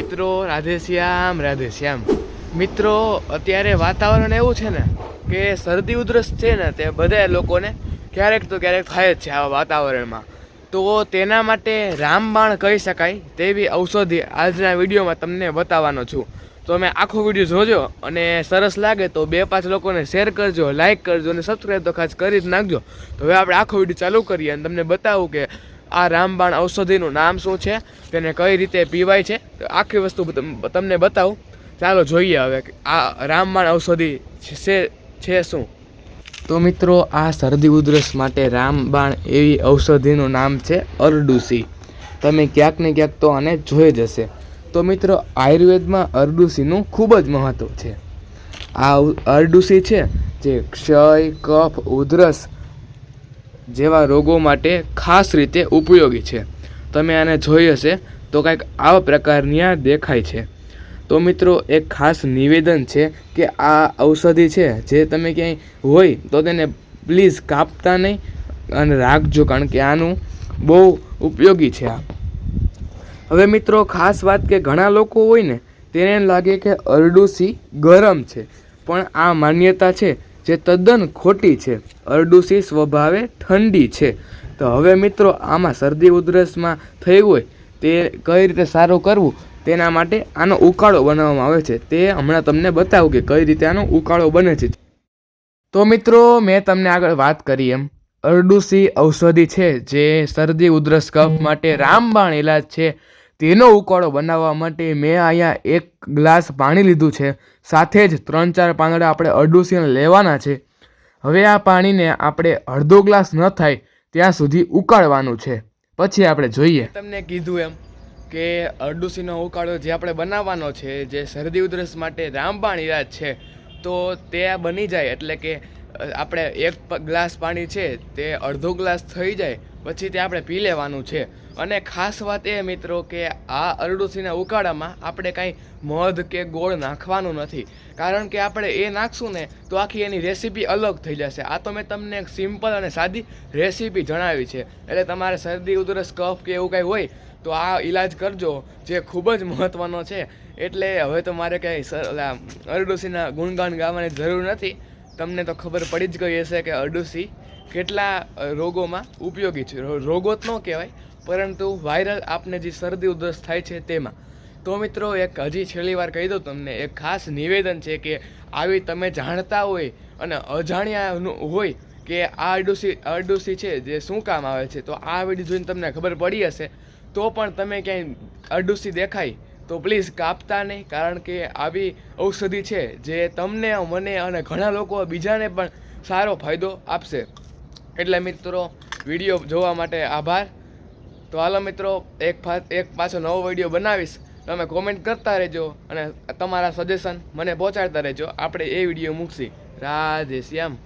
મિત્રો, રાધે શ્યામ મિત્રો. અત્યારે વાતાવરણ એવું છે ને કે શરદી ઉધરસ છે ને તે બધા લોકોને ક્યારેક તો ક્યારેક થાય જ છે આવા વાતાવરણમાં. તો તેના માટે રામબાણ કહી શકાય તેવી ઔષધિ આજના વિડીયોમાં તમને બતાવવાનો છું. તો તમે આખો વિડીયો જોજો અને સરસ લાગે તો 2-5 લોકોને શેર કરજો, લાઇક કરજો અને સબસ્ક્રાઈબ તો ખાસ કરી જ નાખજો. તો હવે આપણે આખો વિડીયો ચાલુ કરીએ અને તમને બતાવું કે આ રામબાણ ઔષધિનું નામ શું છે, તેને કઈ રીતે પીવાય છે, આખી વસ્તુ તમને બતાવું. ચાલો જોઈએ હવે આ રામબાણ ઔષધિ છે શું. તો મિત્રો, આ શરદી ઉધરસ માટે રામબાણ એવી ઔષધિનું નામ છે અરડુસી. તમે ક્યાંક ને ક્યાંક તો આને જોઈ જ હશે. તો મિત્રો, આયુર્વેદમાં અરડુસીનું ખૂબ જ મહત્ત્વ છે. આ અરડુસી છે જે ક્ષય, કફ, ઉધરસ જેવા રોગો માટે ખાસ રીતે ઉપયોગી છે. તમે આને જોઈ હશે તો કંઈક આવા પ્રકારની આ દેખાય છે. તો મિત્રો, એક ખાસ નિવેદન છે કે આ ઔષધિ છે જે તમે ક્યાંય હોય તો તેને પ્લીઝ કાપતા નહીં અને રાખજો, કારણ કે આનું બહુ ઉપયોગી છે આ. હવે મિત્રો, ખાસ વાત કે ઘણા લોકો હોય ને તેને લાગે કે અરડુસી ગરમ છે, પણ આ માન્યતા છે જે તદ્દન ખોટી છે. અરડુસી સ્વભાવે ઠંડી છે. તો હવે મિત્રો, આમાં શરદી ઉધરસમાં થઈ હોય તે કઈ રીતે સારું કરવું તેના માટે આનો ઉકાળો બનાવવામાં આવે છે. તે હમણાં તમને બતાવું કે કઈ રીતે આનો ઉકાળો બને છે. તો મિત્રો, મેં તમને આગળ વાત કરી એમ અરડુસી ઔષધિ છે જે શરદી ઉધરસ કફ માટે રામબાણ ઇલાજ છે. તેનો ઉકાળો બનાવવા માટે મેં અહીંયા 1 ગ્લાસ પાણી લીધું છે. સાથે જ 3-4 પાંદડા આપણે અરડુસીને લેવાના છે. હવે આ પાણીને આપણે અડધો ગ્લાસ ન થાય ત્યાં સુધી ઉકાળવાનું છે. પછી આપણે જોઈએ. તમને કીધું એમ કે અરડુસીનો ઉકાળો જે આપણે બનાવવાનો છે, જે શરદી ઉધરસ માટે રામબાણ ઇલાજ છે, તો તે બની જાય એટલે કે આપણે 1 ગ્લાસ પાણી છે તે અડધો ગ્લાસ થઈ જાય પછી તે આપણે પી લેવાનું છે. અને ખાસ વાત એ મિત્રો કે આ અરડુસીના ઉકાળામાં આપણે કાંઈ મધ કે ગોળ નાખવાનું નથી, કારણ કે આપણે એ નાખશું ને તો આખી એની રેસીપી અલગ થઈ જશે. આ તો મેં તમને એક સિમ્પલ અને સાદી રેસીપી જણાવી છે. એટલે તમારે શરદી ઉધરસ કફ કે એવું કાંઈ હોય તો આ ઈલાજ કરજો, જે ખૂબ જ મહત્ત્વનો છે. એટલે હવે તો મારે કંઈ અરડુસીના ગુણગાન ગાવાની જરૂર નથી. તમને તો ખબર પડી જ ગઈ હશે કે અરડુસી કેટલા રોગોમાં ઉપયોગી છે. રોગો જ ન કહેવાય, પરંતુ વાયરલ આપને જે શરદી ઉધરસ થાય છે તેમાં. તો મિત્રો, એક હજી છેલ્લી વાર કહી દઉં તમને, એક ખાસ નિવેદન છે કે આવી તમે જાણતા હોય અને અજાણ્યા હોય કે આ અરડુસી છે જે શું કામ આવે છે, તો આ વિડીયો જોઈને તમને ખબર પડી હશે. તો પણ તમે ક્યાંય અરડુસી દેખાય તો પ્લીઝ કાપતા નહીં, કારણ કે આવી ઔષધિ છે જે તમને, મને અને ઘણા લોકો બીજાને પણ સારો ફાયદો આપશે. એટલે મિત્રો, વિડીયો જોવા માટે આભાર. તો હાલો મિત્રો, એક પાછો નવો વિડીયો બનાવીશ. તમે કોમેન્ટ કરતા રહેજો અને તમારા સજેશન મને પહોંચાડતા રહેજો. આપણે એ વિડીયો મૂકશી. રાધે શ્યામ.